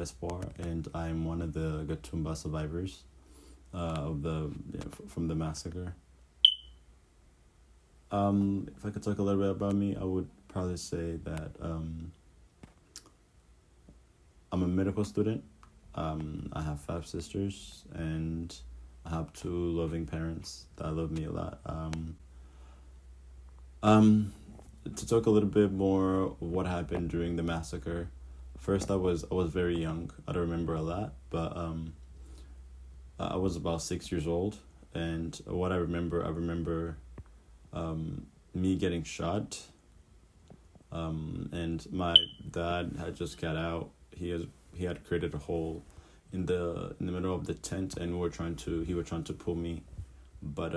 ESPOIR, and I'm one of the Gatumba survivors from the massacre. If I could talk a little bit about me, I would probably say that I'm a medical student. I have 5 sisters, and I have 2 loving parents that love me a lot. To talk a little bit more of what happened during the massacre. First, I was very young. I don't remember a lot, but I was about 6 years old, and what I remember me getting shot. And my dad had just got out. He had created a hole in the middle of the tent, and he was trying to pull me, but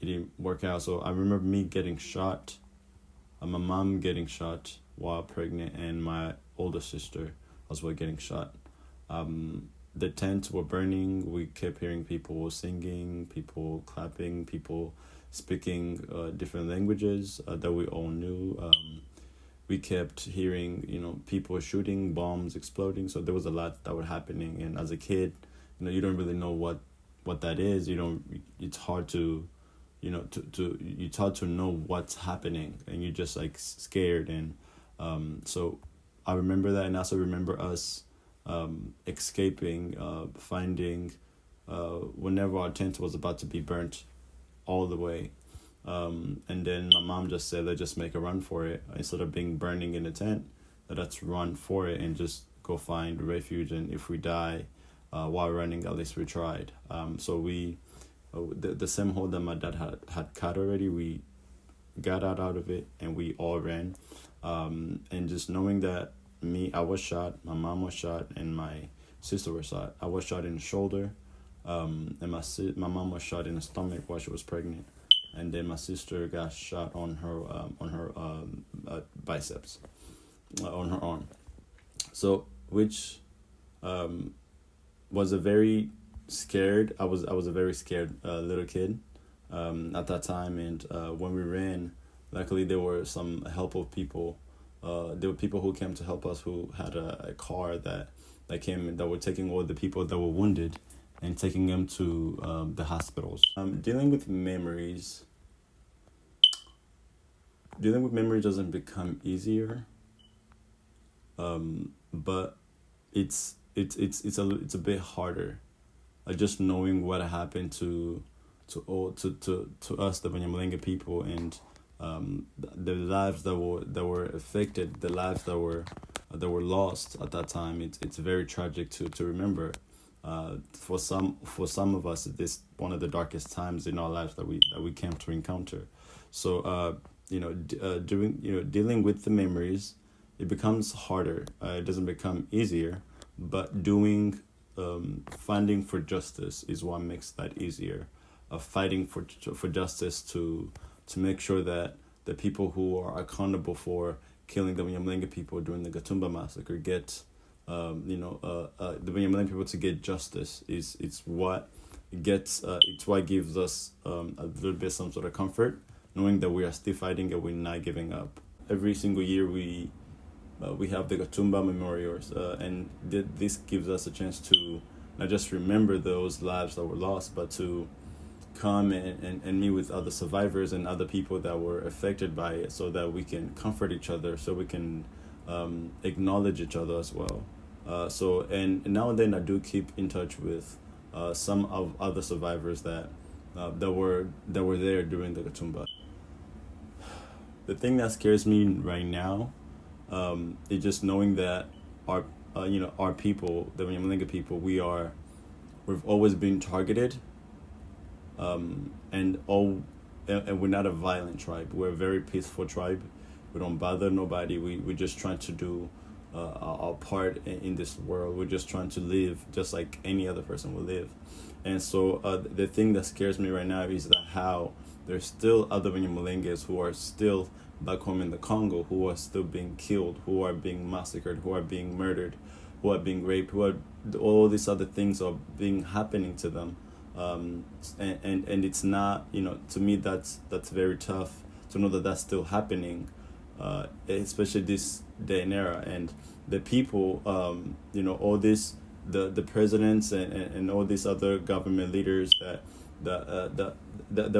it didn't work out. So I remember me getting shot, my mom getting shot while pregnant, and my older sister as well getting shot. The tents were burning. We kept hearing people singing, people clapping, people speaking different languages that we all knew. We kept hearing, people shooting, bombs exploding. So there was a lot that was happening. And as a kid, you don't really know what that is. It's hard to, it's hard to know what's happening, and you're just like scared. And so I remember that, and I also remember us escaping, finding whenever our tent was about to be burnt all the way. And then my mom just said, let's just make a run for it. Instead of being burning in a tent, let's run for it and just go find refuge. And if we die while running, at least we tried. So we, the same hole that my dad had cut already, we got out of it and we all ran. And just knowing that I was shot, my mom was shot, and my sister was shot. I was shot in the shoulder, and my mom was shot in the stomach while she was pregnant. And then my sister got shot on her biceps, on her arm. So, which was a very scared. I was a very scared little kid at that time. And when we ran, luckily there were some helpful people. There were people who came to help us, who had a car that came, that were taking all the people that were wounded and taking them to the hospitals. Dealing with memories doesn't become easier, but it's a bit harder. Just knowing what happened to us, the Banyamulenge people, and the lives that were affected, the lives that were lost at that time. It's very tragic to remember. For some of us, this one of the darkest times in our lives that we came to encounter. So dealing with the memories, it becomes harder. It doesn't become easier, but finding for justice is what makes that easier. Fighting for justice to make sure that the people who are accountable for killing the Banyamulenge people during the Gatumba massacre get the Banyamulenge people to get justice. It's what gives us a little bit some sort of comfort, knowing that we are still fighting and we're not giving up. Every single year we have the Gatumba memorials, and this gives us a chance to not just remember those lives that were lost, but to come and meet with other survivors and other people that were affected by it, so that we can comfort each other, so we can acknowledge each other as well. And now and then I do keep in touch with some of other survivors that were there during the Gatumba. The thing that scares me right now is just knowing that our people, the Banyamulenge people, we've always been targeted. And we're not a violent tribe. We're a very peaceful tribe. We don't bother nobody. We're just trying to do our part in this world. We're just trying to live just like any other person will live. And so the thing that scares me right now is that how there's still other Banyamulenges who are still back home in the Congo, who are still being killed, who are being massacred, who are being murdered, who are being raped, all these other things are happening to them. And it's not, to me, that's very tough to know that that's still happening. especially this day and era. And the people, all this, the presidents and all these other government leaders that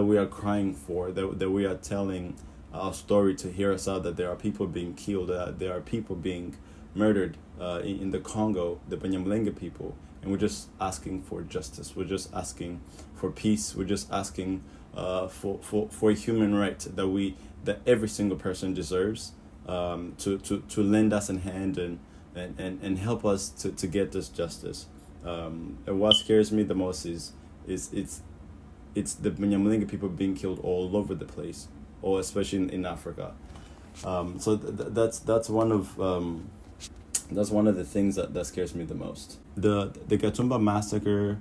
we are crying for, that we are telling our story to hear us out, that there are people being killed, there are people being murdered in the Congo, the Banyamulenge people, and we're just asking for justice. We're just asking for peace. We're just asking for a human right that every single person deserves, to lend us a hand and help us to get this justice. And what scares me the most is it's the Banyamulenge people being killed all over the place, or especially in Africa. So that's one of the things that scares me the most. The Gatumba massacre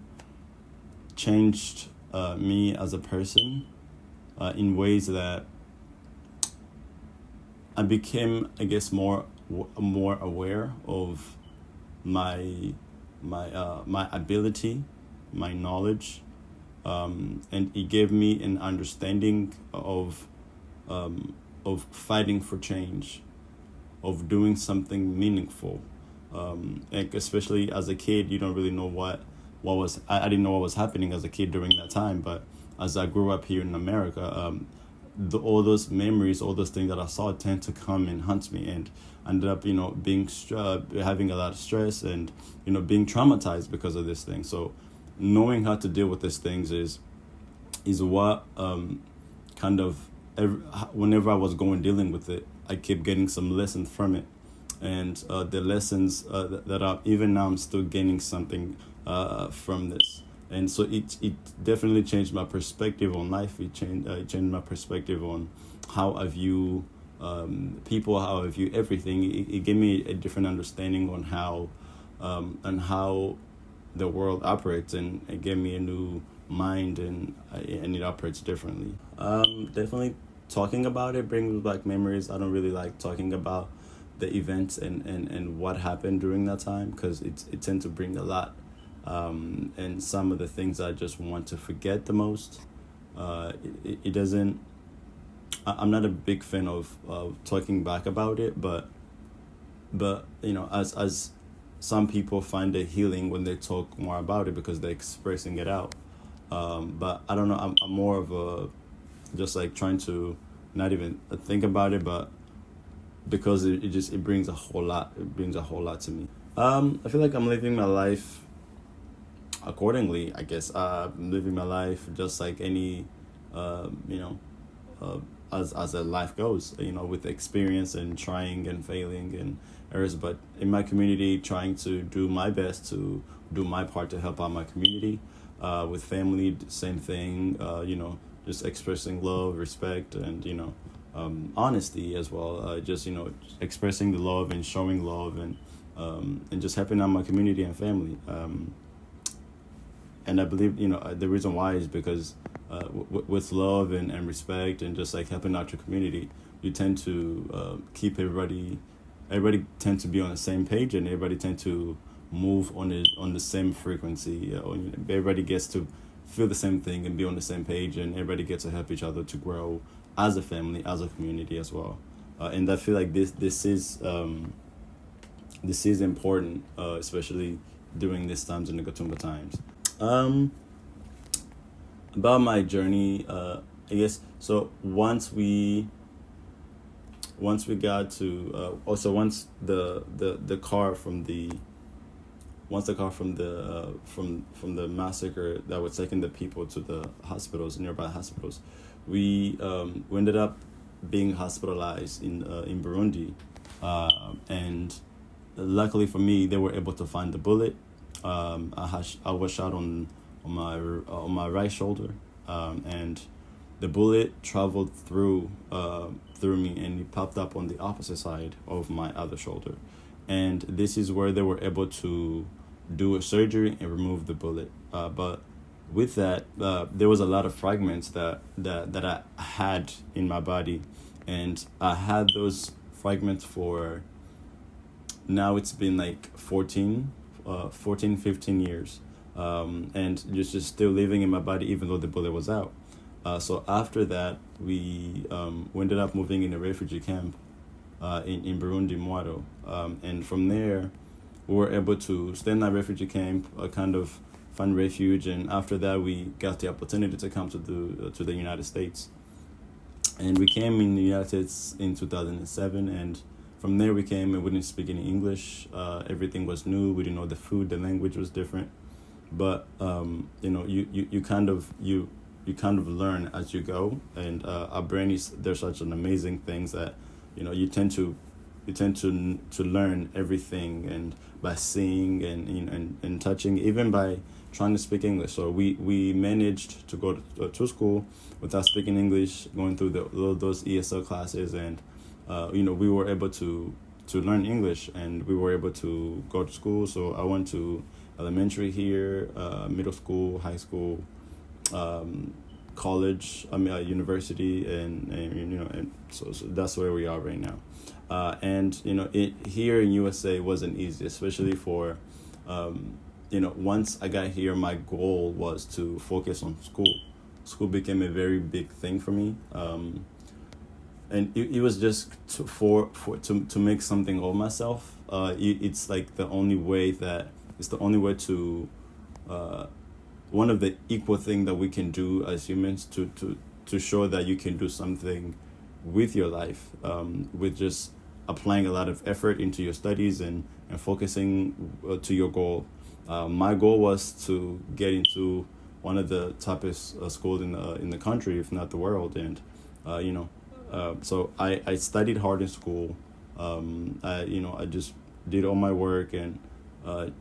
changed me as a person in ways that I became, I guess, more aware of my ability, my knowledge, and it gave me an understanding of fighting for change, of doing something meaningful. And especially as a kid, you don't really know what was. I didn't know what was happening as a kid during that time, but as I grew up here in America, all those memories, all those things that I saw tend to come and haunt me, and ended up, being having a lot of stress and, being traumatized because of this thing. So knowing how to deal with these things is what kind of whenever I was dealing with it, I kept getting some lessons from it, and the lessons that even now I'm still gaining something from this. And so it definitely changed my perspective on life. It changed my perspective on how I view people, how I view everything. It gave me a different understanding on how the world operates, and it gave me a new mind, and it operates differently. Definitely talking about it brings back memories. I don't really like talking about the events and what happened during that time, because it tends to bring a lot. And some of the things I just want to forget the most. It doesn't. I'm not a big fan of talking back about it, but as some people find it healing when they talk more about it because they're expressing it out. But I don't know. I'm more of a just like trying to not even think about it, but because it brings a whole lot. It brings a whole lot to me. I feel like I'm living my life accordingly, I guess. I'm living my life just like any, as a life goes, with experience and trying and failing and errors. But in my community, trying to do my best to do my part to help out my community. With family, same thing. Just expressing love, respect, and honesty as well. Just expressing the love and showing love, and just helping out my community and family. And I believe, the reason why is because with love and respect and just like helping out your community, you tend to keep everybody tend to be on the same page, and everybody tend to move on the same frequency. Everybody gets to feel the same thing and be on the same page, and everybody gets to help each other to grow as a family, as a community as well. And I feel like this is important, especially during these times in the Gatumba times. About my journey, I guess. So once we got to once the car from the massacre that was taking the people to the nearby hospitals, we ended up being hospitalized in Burundi, and luckily for me, they were able to find the bullet. I was shot on my right shoulder, and the bullet traveled through me, and it popped up on the opposite side of my other shoulder, and this is where they were able to do a surgery and remove the bullet. But with that, there was a lot of fragments that I had in my body, and I had those fragments for now. It's been like 15 years, and just still living in my body even though the bullet was out. So after that, we ended up moving in a refugee camp in Burundi, Mwaro. And from there, we were able to stay in that refugee camp, kind of find refuge. And after that, we got the opportunity to come to the United States. And we came in the United States in 2007, and from there we came and we didn't speak any English. Everything was new. We didn't know the food. The language was different. But you kind of learn as you go, and our brain is, there's such an amazing things that you tend to learn everything, and by seeing and touching, even by trying to speak English. So we managed to go to school without speaking English, going through those ESL classes, and we were able to learn English, and we were able to go to school. So I went to elementary here, middle school, high school, college, university, and so that's where we are right now. And here in USA wasn't easy, especially for once I got here, my goal was to focus on school. School became a very big thing for me, and it was just to make something of myself. It's like the only way to one of the equal thing that we can do as humans to show that you can do something with your life, with just applying a lot of effort into your studies and focusing to your goal. My goal was to get into one of the toughest schools in the country, if not the world, and so I studied hard in school. I just did all my work, and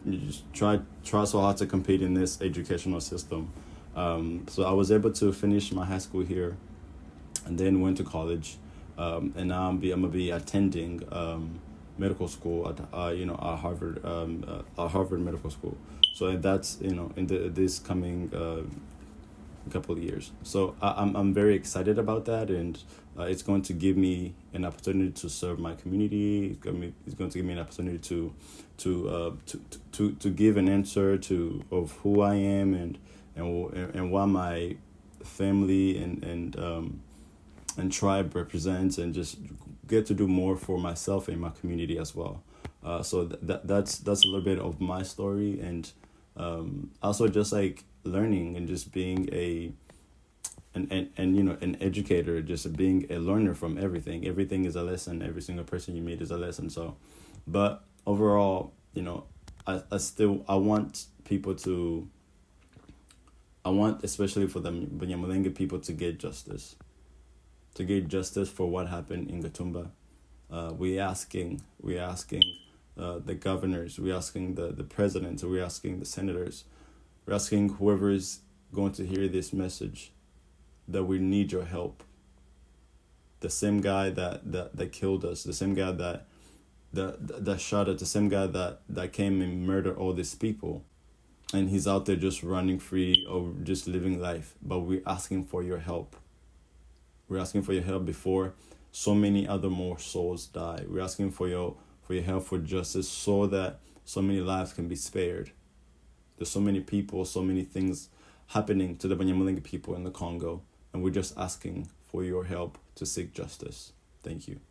just try so hard to compete in this educational system. So I was able to finish my high school here, and then went to college, and now I'm gonna be attending medical school at Harvard Medical School. So that's in this coming couple of years. So I'm very excited about that, and it's going to give me an opportunity to serve my community. It's going to give me an opportunity to give an answer of who I am and what my family and tribe represents, and just get to do more for myself and my community as well. So that's a little bit of my story, and also just like learning and just being an educator, just being a learner from everything. Everything is a lesson. Every single person you meet is a lesson. So, but overall, I want people to. I want, especially for the Banyamulenge people, to get justice. To get justice for what happened in Gatumba. We're asking the governors, we're asking the presidents, we're asking the senators, we're asking whoever is going to hear this message, that we need your help. The same guy that killed us, the same guy that shot us, the same guy that came and murdered all these people, and he's out there just running free or just living life. But we're asking for your help. We're asking for your help before so many other more souls die. We're asking for your help, for justice, so that so many lives can be spared. There's so many people, so many things happening to the Banyamulenge people in the Congo, and we're just asking for your help to seek justice. Thank you.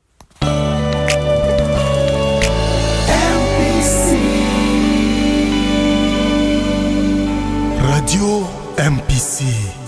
Radio MPC.